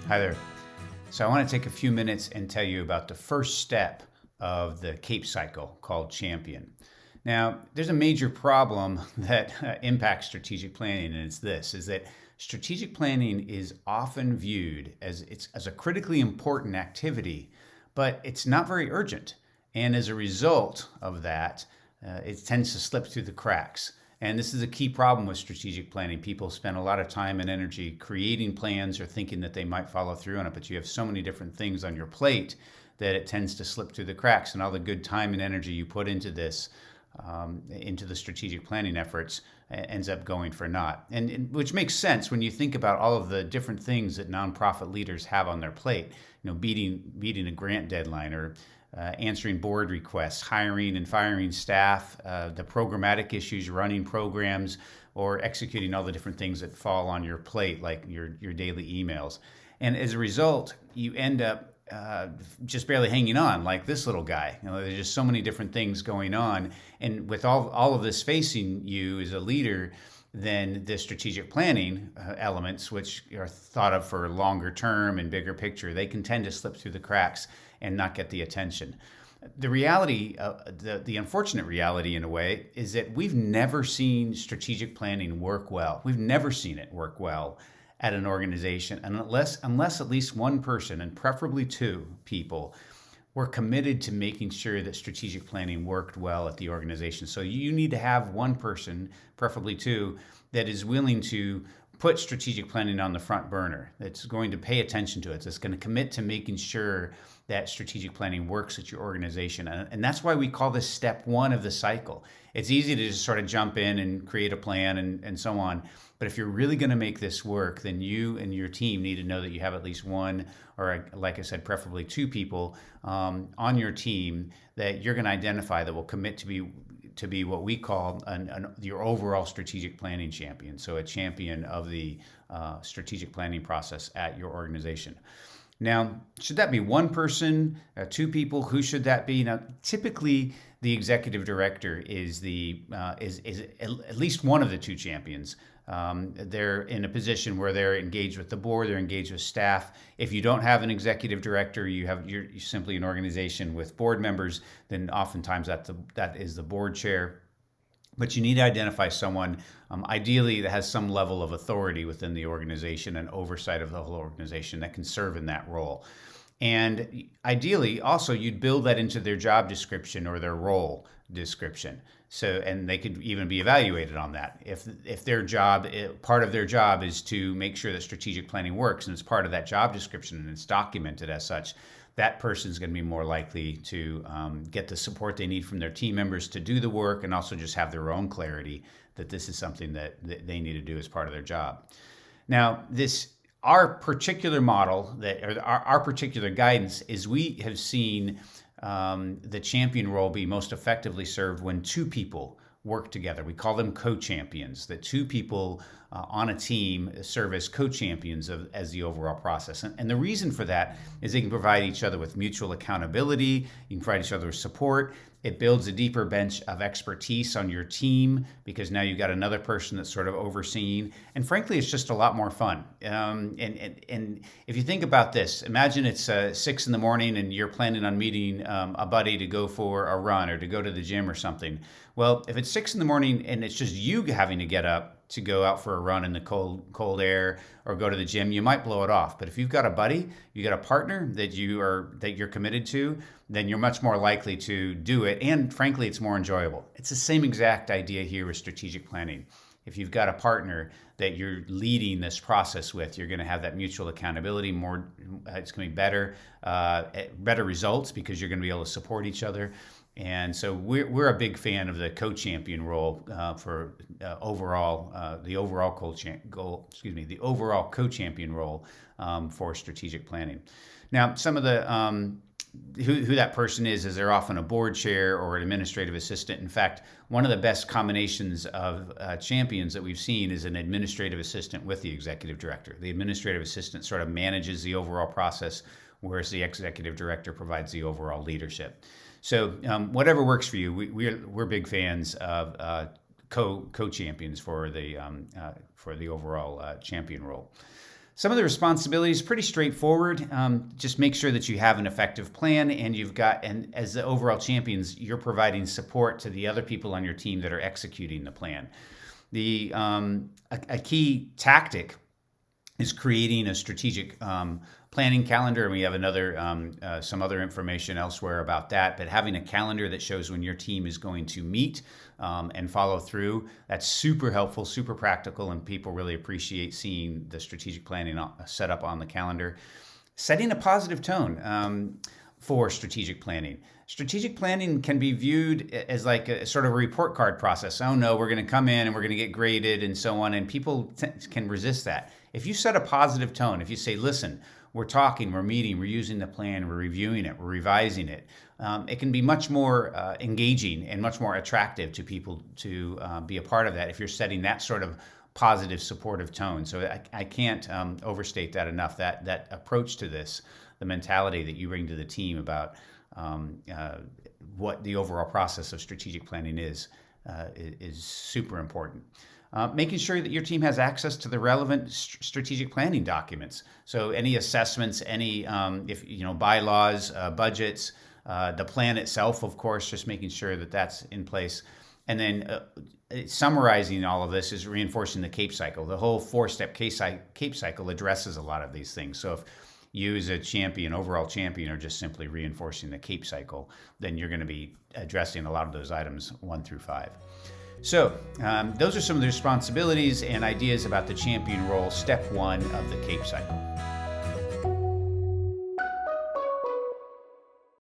Hi there. So I want to take a few minutes and tell you about the first step of the CAPE cycle called Champion. Now, there's a major problem that impacts strategic planning, and it's this, is that strategic planning is often viewed as a critically important activity, but it's not very urgent. And as a result of that, it tends to slip through the cracks. And this is a key problem with strategic planning. People spend a lot of time and energy creating plans or thinking that they might follow through on it, but you have so many different things on your plate that it tends to slip through the cracks. And all the good time and energy you put into this, into the strategic planning efforts, ends up going for naught. And which makes sense when you think about all of the different things that nonprofit leaders have on their plate. Beating a grant deadline, or answering board requests, hiring and firing staff, the programmatic issues, running programs, or executing all the different things that fall on your plate, like your daily emails. And as a result, you end up just barely hanging on, like this little guy. There's just so many different things going on. And with all of this facing you as a leader, then the strategic planning elements, which are thought of for longer term and bigger picture, they can tend to slip through the cracks and not get the attention. The reality, the unfortunate reality in a way, is that we've never seen strategic planning work well. We've never seen it work well at an organization, and unless at least one person, and preferably two people, were committed to making sure that strategic planning worked well at the organization. So you need to have one person, preferably two, that is willing to put strategic planning on the front burner, that's going to pay attention to it, that's going to commit to making sure that strategic planning works at your organization. And that's why we call this step one of the cycle. It's easy to just sort of jump in and create a plan and so on. But if you're really going to make this work, then you and your team need to know that you have at least one, or like I said, preferably two people on your team that you're going to identify that will commit to be what we call your overall strategic planning champion. So a champion of the strategic planning process at your organization. Now, should that be one person, two people? Who should that be? Now, typically, the executive director is at least one of the two champions. They're in a position where they're engaged with the board, they're engaged with staff. If you don't have an executive director, you're simply an organization with board members, then oftentimes that is the board chair. But you need to identify someone, ideally, that has some level of authority within the organization and oversight of the whole organization that can serve in that role. And ideally, also, you'd build that into their job description or their role description. So, and they could even be evaluated on that. If their job, part of their job is to make sure that strategic planning works, and it's part of that job description and it's documented as such, that person's going to be more likely to get the support they need from their team members to do the work, and also just have their own clarity that this is something that they need to do as part of their job. Now, our particular model, our particular guidance, is we have seen the champion role be most effectively served when two people work together. We call them co-champions, that two people on a team serve as co-champions as the overall process. And the reason for that is they can provide each other with mutual accountability, you can provide each other with support. It builds a deeper bench of expertise on your team because now you've got another person that's sort of overseeing. And frankly, it's just a lot more fun. And if you think about this, imagine it's 6 in the morning and you're planning on meeting a buddy to go for a run or to go to the gym or something. Well, if it's 6 in the morning and it's just you having to get up to go out for a run in the cold air or go to the gym, you might blow it off. But if you've got a buddy, you got a partner that you're committed to, then you're much more likely to do it. And frankly, it's more enjoyable. It's the same exact idea here with strategic planning. If you've got a partner that you're leading this process with, you're going to have that mutual accountability. It's going to be better results because you're going to be able to support each other. And so we're a big fan of the co-champion role for the overall co-champion role for strategic planning. Now, some of the who that person is they're often a board chair or an administrative assistant. In fact, one of the best combinations of champions that we've seen is an administrative assistant with the executive director. The administrative assistant sort of manages the overall process, whereas the executive director provides the overall leadership. So whatever works for you, we're big fans of co-champions for the overall champion role. Some of the responsibilities pretty straightforward. Just make sure that you have an effective plan, and and as the overall champions, you're providing support to the other people on your team that are executing the plan. A key tactic is creating a strategic planning calendar, and we have some other information elsewhere about that. But having a calendar that shows when your team is going to meet and follow through, that's super helpful, super practical, and people really appreciate seeing the strategic planning set up on the calendar. Setting a positive tone for strategic planning. Strategic planning can be viewed as like a sort of a report card process. Oh no, we're going to come in and we're going to get graded and so on, and people can resist that. If you set a positive tone, if you say, listen, we're talking, we're meeting, we're using the plan, we're reviewing it, we're revising it, it can be much more engaging and much more attractive to people to be a part of that if you're setting that sort of positive, supportive tone. So I can't overstate that enough, that approach to this, the mentality that you bring to the team about what the overall process of strategic planning is super important. Making sure that your team has access to the relevant strategic planning documents. So any assessments, any bylaws, budgets, the plan itself, of course, just making sure that that's in place. And then summarizing all of this is reinforcing the CAPE cycle. The whole 4-step CAPE cycle addresses a lot of these things. So if you as a champion, overall champion, are just simply reinforcing the CAPE cycle, then you're going to be addressing a lot of those items 1 through 5. So those are some of the responsibilities and ideas about the champion role, step 1 of the CAPE cycle.